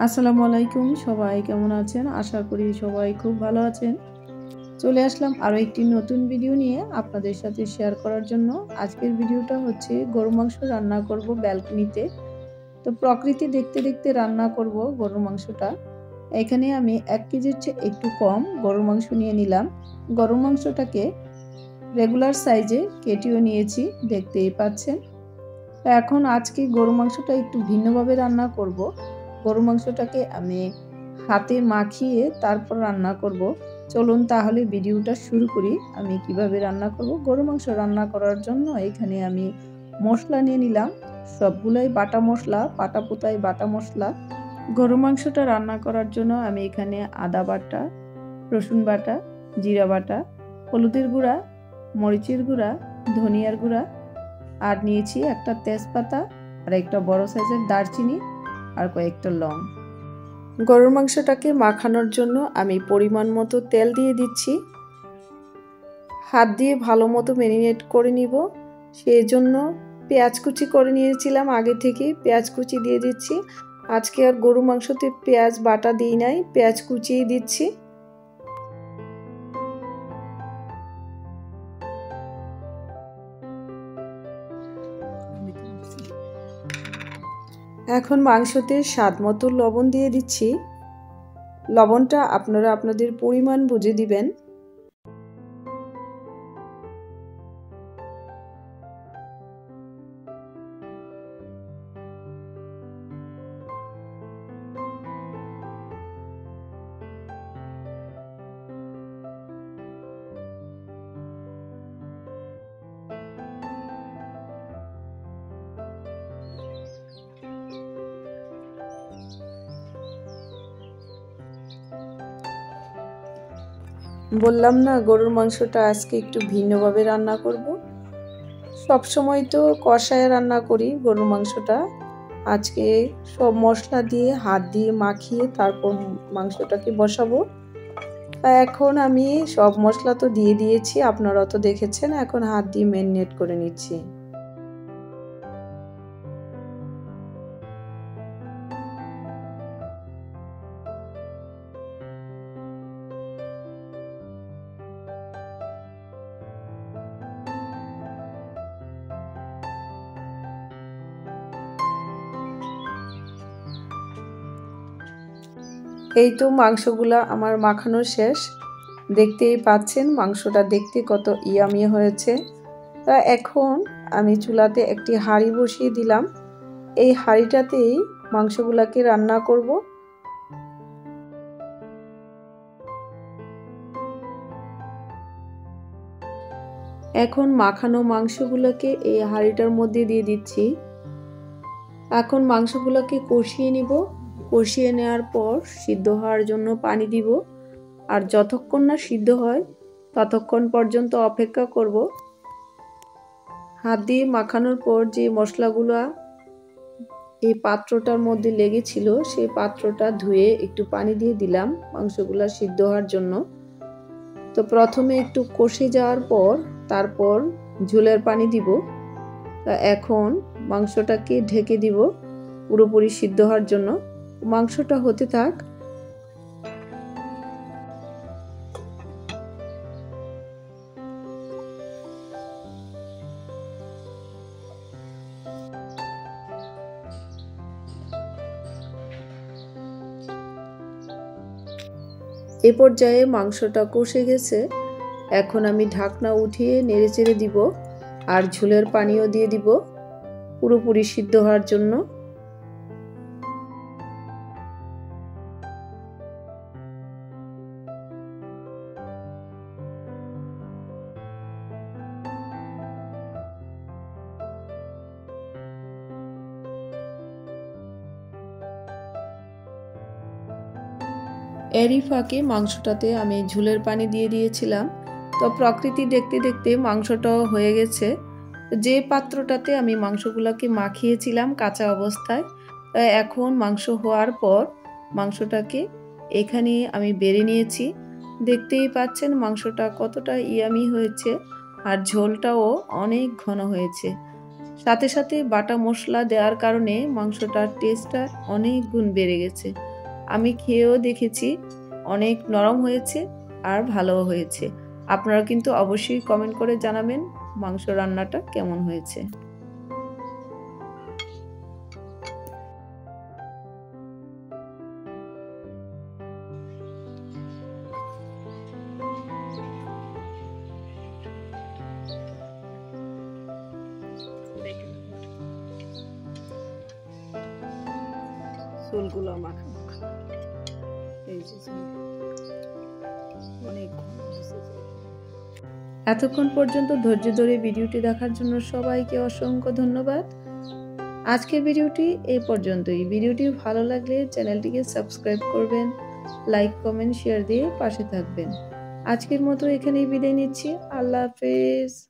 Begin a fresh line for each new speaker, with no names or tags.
আসসালামু আলাইকুম, সবাই কেমন আছেন? আশা করি সবাই খুব ভালো আছেন। চলে আসলাম আরও একটি নতুন ভিডিও নিয়ে আপনাদের সাথে শেয়ার করার জন্য। আজকের ভিডিওটা হচ্ছে গরুর মাংস রান্না করব ব্যালকনিতে। তো প্রকৃতি দেখতে দেখতে রান্না করব গরুর মাংসটা। এখানে আমি 1 কেজির চেয়ে একটু কম গরুর মাংস নিয়ে নিলাম। গরুর মাংসটাকে রেগুলার সাইজে কেটেও নিয়েছি, দেখতেই পাচ্ছেন। এখন আজকে গরুর মাংসটা একটু ভিন্নভাবে রান্না করব। গরুর মাংসটাকে আমি হাতে মাখিয়ে তারপর রান্না করব। চলুন তাহলে ভিডিওটা শুরু করি। আমি কিভাবে রান্না করব। গরুর মাংস রান্না করার জন্য এখানে আমি মশলা নিয়ে নিলাম। সবগুলাই বাটা মশলা, পাটা পোতায় বাটা মশলা। গরুর মাংসটা রান্না করার জন্য আমি এখানে আদা বাটা, রসুন বাটা, জিরা বাটা, হলুদের গুঁড়া, মরিচের গুঁড়া, ধনিয়ার গুঁড়া, আর নিয়েছি একটা তেজপাতা আর একটা বড় সাইজের দারচিনি আর কয়েকটা লং। গরুর মাংসটাকে মাখানোর জন্য আমি পরিমাণ মতো তেল দিয়ে দিচ্ছি। হাত দিয়ে ভালো মতো ম্যারিনেট করে নিব। সেই জন্য পেঁয়াজ কুচি করে নিয়েছিলাম আগে থেকে, পেঁয়াজ কুচি দিয়ে দিচ্ছি। আজকে আর গরুর মাংসতে পেঁয়াজ বাটা দিই নাই, পেঁয়াজ কুচিয়ে দিচ্ছি। এখন মাংসতে স্বাদ মতো লবণ দিয়ে দিচ্ছি। লবণটা আপনারা আপনাদের পরিমাণ বুঝে দিবেন। বললাম না গরুর মাংসটা আজকে একটু ভিন্নভাবে রান্না করব। সব সময় তো কষায় রান্না করি গরুর মাংসটা। আজকে সব মশলা দিয়ে হাত দিয়ে মাখিয়ে তারপর মাংসটাকে বসাবো। এখন আমি সব মশলা তো দিয়ে দিয়েছি, আপনারা তো দেখেছেন। এখন হাত দিয়ে ম্যারিনেট করে নিচ্ছি। এই তো মাংসগুলা আমার মাখানো শেষ। দেখতেই পাচ্ছেন মাংসটা দেখতে কত ইয়ামি হয়েছে। তা এখন আমি চুলাতে একটি হাঁড়ি বসিয়ে দিলাম। এই হাঁড়িটাতেই মাংসগুলাকে রান্না করব। এখন মাখানো মাংসগুলোকে এই হাঁড়িটার মধ্যে দিয়ে দিচ্ছি। এখন মাংসগুলোকে কষিয়ে নিব। কষিয়ে নেওয়ার পর সিদ্ধ হওয়ার জন্য পানি দিব। আর যতক্ষণ না সিদ্ধ হয় ততক্ষণ পর্যন্ত অপেক্ষা করব। হাত দিয়ে মাখানোর পর যে মশলাগুলো এই পাত্রটার মধ্যে লেগেছিল সেই পাত্রটা ধুয়ে একটু পানি দিয়ে দিলাম মাংসগুলো সিদ্ধ হওয়ার জন্য। তো প্রথমে একটু কষে যাওয়ার পর তারপর ঝোলের পানি দিব। তা এখন মাংসটাকে ঢেকে দিব পুরোপুরি সিদ্ধ হওয়ার জন্য। মাংসটা হতে থাক। এ পর্যায়ে মাংসটা কষে গেছে। এখন আমি ঢাকনা উঠিয়ে নেড়েচেড়ে দিব আর ঝোলের পানিও দিয়ে দিব পুরোপুরি সিদ্ধ হওয়ার জন্য। এরই ফাঁকে মাংসটাতে আমি ঝোলের পানি দিয়ে দিয়েছিলাম। তো প্রকৃতি দেখতে দেখতে মাংসটাও হয়ে গেছে। যে পাত্রটাতে আমি মাংসগুলোকে মাখিয়েছিলাম কাঁচা অবস্থায়, এখন মাংস হওয়ার পর মাংসটাকে এখানে আমি বেড়ে নিয়েছি। দেখতেই পাচ্ছেন মাংসটা কতটা ইয়ামি হয়েছে আর ঝোলটাও অনেক ঘন হয়েছে। সাথে সাথে বাটা মশলা দেওয়ার কারণে মাংসটার টেস্টটা অনেক গুণ বেড়ে গেছে। আমি খেয়েও দেখেছি, অনেক নরম হয়েছে আর ভালোও হয়েছে। আপনারা কিন্তু অবশ্যই কমেন্ট করে জানাবেন মাংস রান্নাটা কেমন হয়েছে।
ঝোলগুলো মাখা এই যে অনেক
এতক্ষণ পর্যন্ত ধৈর্য ধরে ভিডিওটি দেখার জন্য সবাইকে অসংখ্য ধন্যবাদ। আজকের ভিডিওটি এই পর্যন্তই। ভিডিওটি ভালো লাগলে চ্যানেলটিকে সাবস্ক্রাইব করবেন, লাইক কমেন্ট শেয়ার দিয়ে পাশে থাকবেন। আজকের মতো এখানেই বিদায় নিচ্ছি। আল্লাহ হাফেজ।